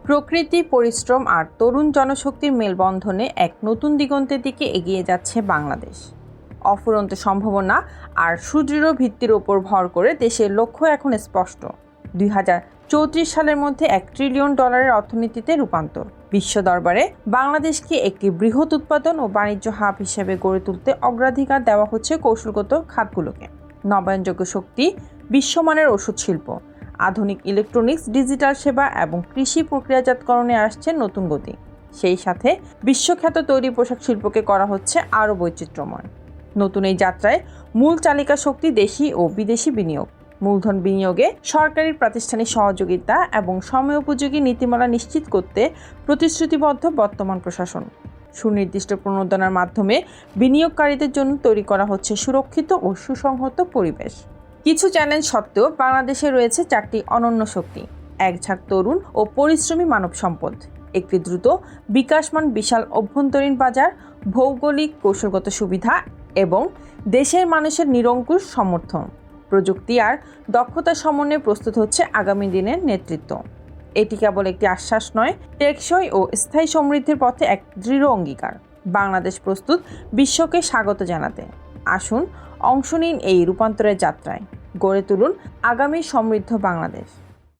প্রকৃতি, পরিশ্রম আর তরুণ জনশক্তির মেলবন্ধনে এক নতুন দিগন্তের দিকে এগিয়ে যাচ্ছে বাংলাদেশ। অফুরন্ত সম্ভাবনা আর সুদৃঢ় ভিত্তির ওপর ভর করে দেশের লক্ষ্য এখন স্পষ্ট। 2034 সালের মধ্যে $1 ট্রিলিয়ন অর্থনীতিতে রূপান্তর। বিশ্ব দরবারে বাংলাদেশকে একটি বৃহৎ উৎপাদন ও বাণিজ্য হাব হিসেবে গড়ে তুলতে অগ্রাধিকার দেওয়া হচ্ছে কৌশলগত খাতগুলোকে। নবায়নযোগ্য শক্তি, বিশ্বমানের ওষুধ শিল্প, আধুনিক ইলেকট্রনিক্স, ডিজিটাল সেবা এবং কৃষি প্রক্রিয়াজাতকরণে আসছে নতুন গতি। সেই সাথে বিশ্বখ্যাত তৈরি পোশাক শিল্পকে করা হচ্ছে আরও বৈচিত্র্যময়। নতুন এই যাত্রায় মূল চালিকা শক্তি দেশি ও বিদেশি বিনিয়োগ। মূলধন বিনিয়োগে সরকারি প্রাতিষ্ঠানিক সহযোগিতা এবং সময়োপযোগী নীতিমালা নিশ্চিত করতে প্রতিশ্রুতিবদ্ধ বর্তমান প্রশাসন। সুনির্দিষ্ট প্রণোদনার মাধ্যমে বিনিয়োগকারীদের জন্য তৈরি করা হচ্ছে সুরক্ষিত ও সুসংহত পরিবেশ। কিছু চ্যালেঞ্জ সত্ত্বেও বাংলাদেশে রয়েছে 4টি অনন্য শক্তি: এক ঝাঁক তরুণ ও পরিশ্রমী মানব সম্পদ, একটি দ্রুত বিকাশমান বিশাল অভ্যন্তরীণ বাজার, ভৌগোলিক কৌশলগত সুবিধা এবং দেশের মানুষের নিরঙ্কুশ সমর্থন। প্রযুক্তি আর দক্ষতার সমন্বয়ে প্রস্তুত হচ্ছে আগামী দিনের নেতৃত্ব। এটি কেবল একটি আশ্বাস নয়, টেকসই ও স্থায়ী সমৃদ্ধির পথে এক দৃঢ় অঙ্গীকার। বাংলাদেশ প্রস্তুত বিশ্বকে স্বাগত জানাতে। আসুন অংশ নিন এই রূপান্তরের যাত্রায়। গড়ে তুলুন আগামী সমৃদ্ধ বাংলাদেশ।